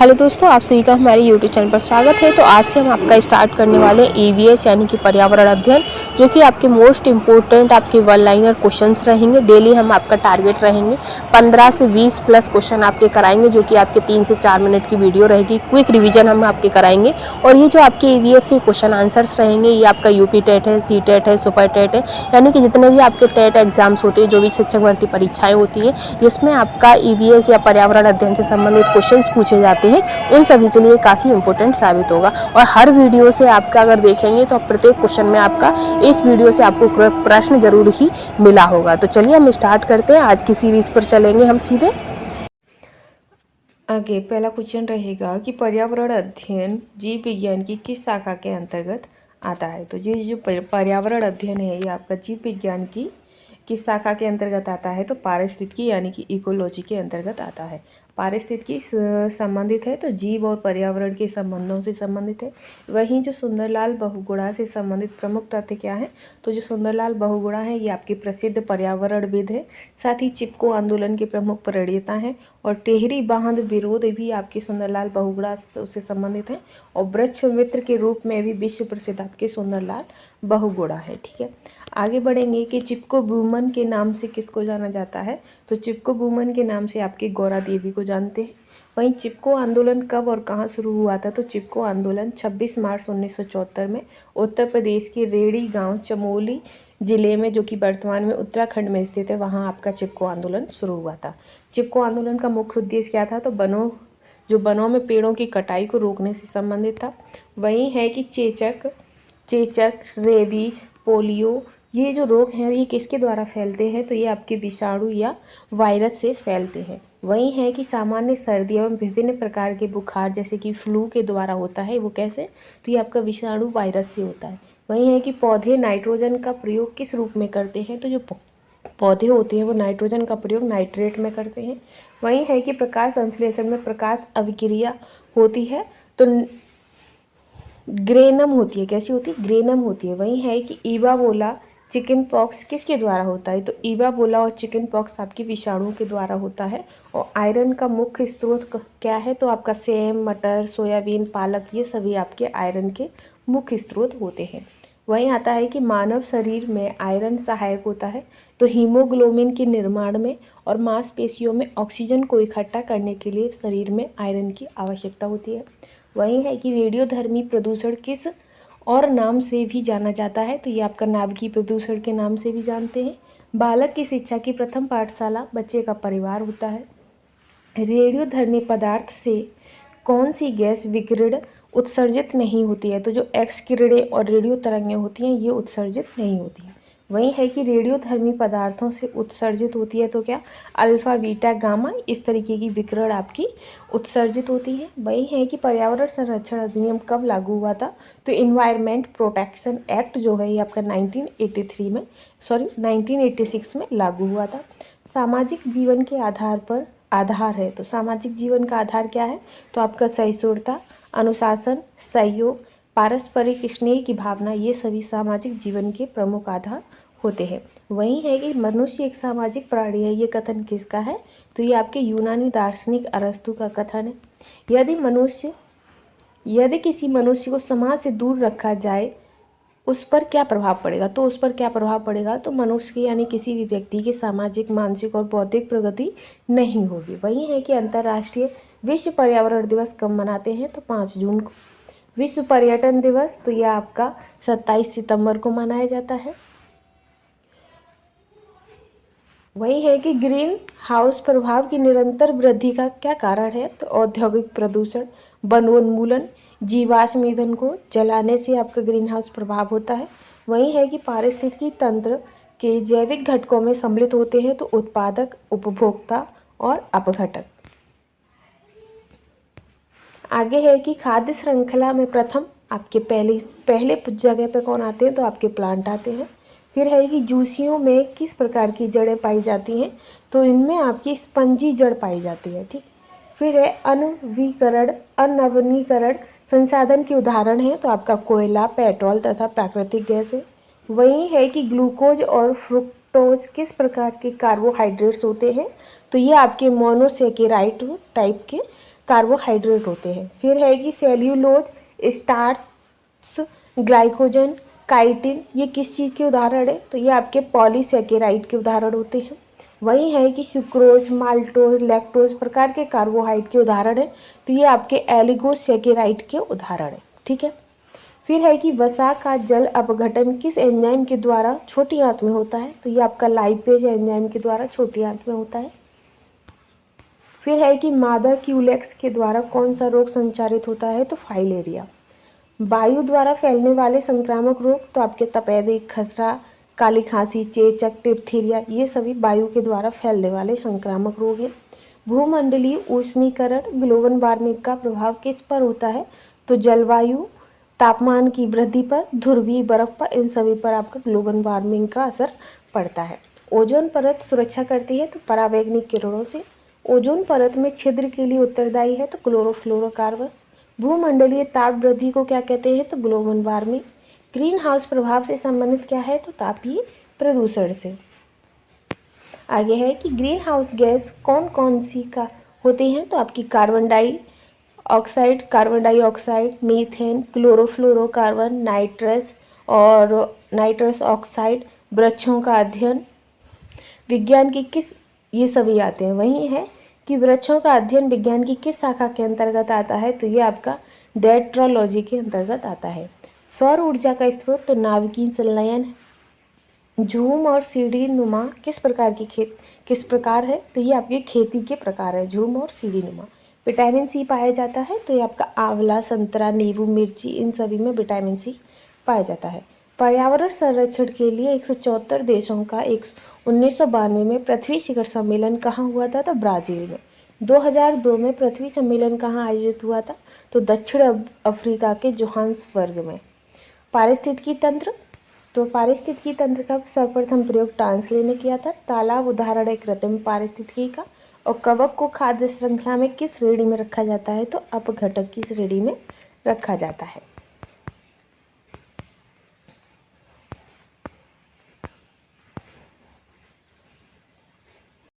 Hello दोस्तों, आप सभी का हमारे यूट्यूब चैनल पर स्वागत है। तो आज से हम आपका स्टार्ट करने वाले ईवीएस यानी कि पर्यावरण अध्ययन, जो कि आपके मोस्ट इम्पोर्टेंट आपके वन लाइनर क्वेश्चंस रहेंगे। डेली हम आपका टारगेट रहेंगे 15 से 20 प्लस क्वेश्चन आपके कराएंगे, जो कि आपके 3 से 4 मिनट की वीडियो रहेगी। क्विक रिविजन हम आपके कराएंगे। और ये जो आपके ईवीएस के क्वेश्चन आंसर्स रहेंगे, ये आपका यूपी टेट है, सी टेट है, सुपर टेट है, यानी कि जितने भी आपके टेट एग्जाम्स होते हैं, जो भी शिक्षक भर्ती परीक्षाएँ होती हैं, जिसमें आपका ईवीएस या पर्यावरण अध्ययन से संबंधित क्वेश्चन पूछे जाते हैं, उन सभी के लिए काफ़ी इंपॉर्टेंट साबित होगा। और हर वीडियो से आपका अगर देखेंगे तो प्रत्येक क्वेश्चन में आपका इस वीडियो से आपको प्रश्न जरूर ही मिला होगा। तो चलिए हम स्टार्ट करते हैं। आज की सीरीज पर चलेंगे हम सीधे आगे। पहला क्वेश्चन रहेगा कि पर्यावरण अध्ययन जीव विज्ञान की किस शाखा के अंतर्गत आता है। तो ये जो पर्यावरण अध्ययन है ये आपका जीव विज्ञान की किस शाखा के अंतर्गत आता है। तो पारिस्थितिकी यानी कि इकोलॉजी के अंतर्गत आता है। पारिस्थितिकी संबंधित है तो जीव और पर्यावरण के संबंधों से संबंधित है। वहीं जो सुंदरलाल बहुगुणा से संबंधित प्रमुख तथ्य क्या है। तो जो सुंदरलाल बहुगुणा है ये आपके प्रसिद्ध पर्यावरणविद है। साथ ही चिपको आंदोलन के प्रमुख प्रणेता हैं। और टेहरी बांध विरोध भी आपके सुंदरलाल बहुगुणा से संबंधित है। और वृक्ष मित्र के रूप में भी विश्व प्रसिद्ध आपके सुंदरलाल बहुगुणा है। ठीक है, आगे बढ़ेंगे कि चिपको वुमन के नाम से किसको जाना जाता है। तो चिपको वुमन के नाम से आपकी गौरा देवी को जानते हैं। वहीं चिपको आंदोलन कब और कहाँ शुरू हुआ था। तो चिपको आंदोलन 26 मार्च 1974 में उत्तर प्रदेश के रेड़ी गांव चमोली जिले में, जो कि वर्तमान में उत्तराखंड में स्थित है, वहाँ आपका चिपको आंदोलन शुरू हुआ था। चिपको आंदोलन का मुख्य उद्देश्य क्या था। तो वनों में पेड़ों की कटाई को रोकने से संबंधित था। वहीं है कि चेचक, रेबीज, पोलियो, ये जो रोग हैं ये किसके द्वारा फैलते हैं। तो ये आपके विषाणु या वायरस से फैलते हैं। वहीं है कि सामान्य सर्दी एवं विभिन्न प्रकार के बुखार जैसे कि फ्लू के द्वारा होता है। वो कैसे। तो ये आपका विषाणु वायरस से होता है। वहीं है कि पौधे नाइट्रोजन का प्रयोग किस रूप में करते हैं। तो जो पौधे होते हैं वो नाइट्रोजन का प्रयोग नाइट्रेट में करते हैं। वहीं है कि प्रकाश संश्लेषण में प्रकाश अभिक्रिया होती है तो ग्रेनम होती है। कैसी होती है। ग्रेनम होती है। वहीं है कि इबाबोला चिकन पॉक्स किसके द्वारा होता है। तो इबाबोला और चिकन पॉक्स आपके विषाणु के द्वारा होता है। और आयरन का मुख्य स्रोत क्या है। तो आपका सेम, मटर, सोयाबीन, पालक, ये सभी आपके आयरन के मुख्य स्रोत होते हैं। वहीं आता है कि मानव शरीर में आयरन सहायक होता है तो हीमोग्लोबिन के निर्माण में और मांसपेशियों में ऑक्सीजन को इकट्ठा करने के लिए शरीर में आयरन की आवश्यकता होती है। वहीं है कि रेडियोधर्मी प्रदूषण किस और नाम से भी जाना जाता है। तो ये आपका नाभिकीय प्रदूषण के नाम से भी जानते हैं। बालक की शिक्षा की प्रथम पाठशाला बच्चे का परिवार होता है। रेडियोधर्मी पदार्थ से कौन सी गैस विकिरण उत्सर्जित नहीं होती है। तो जो एक्स किरणें और रेडियो तरंगें होती हैं ये उत्सर्जित नहीं होती हैं। वहीं है कि रेडियोधर्मी पदार्थों से उत्सर्जित होती है तो क्या, अल्फा, बीटा, गामा, इस तरीके की विकिरण आपकी उत्सर्जित होती है। वहीं है कि पर्यावरण संरक्षण अधिनियम कब लागू हुआ था। तो इन्वायरमेंट प्रोटेक्शन एक्ट जो है ये आपका 1986 में लागू हुआ था। सामाजिक जीवन के आधार है। तो सामाजिक जीवन का आधार क्या है। तो आपका सहिष्णुता, अनुशासन, सहयोग, पारस्परिक स्नेह की भावना, ये सभी सामाजिक जीवन के प्रमुख आधार होते हैं। वहीं है कि मनुष्य एक सामाजिक प्राणी है, ये कथन किसका है। तो ये आपके यूनानी दार्शनिक अरस्तु का कथन है। यदि किसी मनुष्य को समाज से दूर रखा जाए उस पर क्या प्रभाव पड़ेगा। तो उस पर क्या प्रभाव पड़ेगा। तो मनुष्य की यानी किसी भी व्यक्ति की सामाजिक, मानसिक और बौद्धिक प्रगति नहीं होगी। वहीं है कि अंतर्राष्ट्रीय विश्व पर्यावरण दिवस कब मनाते हैं। तो 5 जून को। विश्व पर्यटन दिवस तो यह आपका 27 सितंबर को मनाया जाता है। वही है कि ग्रीन हाउस प्रभाव की निरंतर वृद्धि का क्या कारण है। तो औद्योगिक प्रदूषण, वनोन्मूलन, जीवाश्म ईंधन को जलाने से आपका ग्रीन हाउस प्रभाव होता है। वही है कि पारिस्थितिकी तंत्र के जैविक घटकों में सम्मिलित होते हैं तो उत्पादक, उपभोक्ता और अपघटक। आगे है कि खाद्य श्रृंखला में प्रथम आपके पहले जगह पे कौन आते हैं। तो आपके प्लांट आते हैं। फिर है कि जूसियों में किस प्रकार की जड़ें पाई जाती हैं। तो इनमें आपकी स्पंजी जड़ पाई जाती है। ठीक। फिर है अनवनीकरण संसाधन के उदाहरण है। तो आपका कोयला, पेट्रोल तथा प्राकृतिक गैस है। वहीं है कि ग्लूकोज और फ्रुक्टोज किस प्रकार के कार्बोहाइड्रेट्स होते हैं। तो ये आपके मोनोसेकेराइड टाइप के कार्बोहाइड्रेट होते हैं। फिर है कि सेल्यूलोज, स्टार्च, ग्लाइकोजन, काइटिन, ये किस चीज़ के उदाहरण है? तो ये आपके पॉलीसेकेराइड के उदाहरण होते हैं। वही है कि सुक्रोज, माल्टोज, लैक्टोज प्रकार के कार्बोहाइड्रेट के उदाहरण है, तो ये आपके एलिगोसेकेराइड के उदाहरण है। ठीक है। फिर है कि वसा का जल अपघटन किस एंजाइम के द्वारा छोटी आंत में होता है? तो ये आपका लाइपेज एंजाइम के द्वारा छोटी आंत में होता है। फिर है कि मादा क्यूलेक्स के द्वारा कौन सा रोग संचारित होता है? तो फाइलेरिया। वायु द्वारा फैलने वाले संक्रामक रोग तो आपके तपेदिक, खसरा, काली खांसी, चेचक, डिप्थीरिया, ये सभी वायु के द्वारा फैलने वाले संक्रामक रोग हैं। भूमंडलीय ऊष्मीकरण, ग्लोबल वार्मिंग का प्रभाव किस पर होता है? तो जलवायु, तापमान की वृद्धि पर, ध्रुवीय बर्फ पर, इन सभी पर आपका ग्लोबल वार्मिंग का असर पड़ता है। ओजोन परत सुरक्षा करती है तो परावैंगनिक किरणों से। ओजोन परत में छिद्र के लिए उत्तरदायी है तो क्लोरोफ्लोरोकार्बन। भूमंडलीय ताप वृद्धि को क्या कहते हैं? तो ग्लोबल वार्मिंग। ग्रीन हाउस प्रभाव से संबंधित क्या है? तो तापीय प्रदूषण से। आगे है कि ग्रीन हाउस गैस कौन कौन सी का होती हैं? तो आपकी carbon dioxide, methane, chlorofluorocarbon, nitrous oxide. वृक्षों का अध्ययन, विज्ञान की किस, ये सभी आते हैं। वही है कि वृक्षों का अध्ययन विज्ञान की किस शाखा के अंतर्गत आता है? तो ये आपका डेट्रोलॉजी के अंतर्गत आता है। सौर ऊर्जा का स्रोत तो नाभिकीय संलयन है। झूम और सीढ़ी नुमा किस प्रकार है? तो ये आपके खेती के प्रकार है, झूम और सीढ़ी नुमा। विटामिन सी पाया जाता है तो ये आपका आंवला, संतरा, नींबू, मिर्ची, इन सभी में विटामिन सी पाया जाता है। पर्यावरण संरक्षण के लिए 174 देशों का 1992 में पृथ्वी शिखर सम्मेलन कहाँ हुआ था? तो ब्राज़ील में। 2002 में पृथ्वी सम्मेलन कहाँ आयोजित हुआ था? तो दक्षिण अफ्रीका के जोहान्सबर्ग में। पारिस्थितिकी तंत्र, तो पारिस्थितिकी तंत्र का सर्वप्रथम प्रयोग टांसले ने किया था। तालाब उदाहरण है कृत्रिम पारिस्थितिकी का। और कवक को खाद्य श्रृंखला में किस श्रेणी में रखा जाता है? तो अपघटक की श्रेणी में रखा जाता है।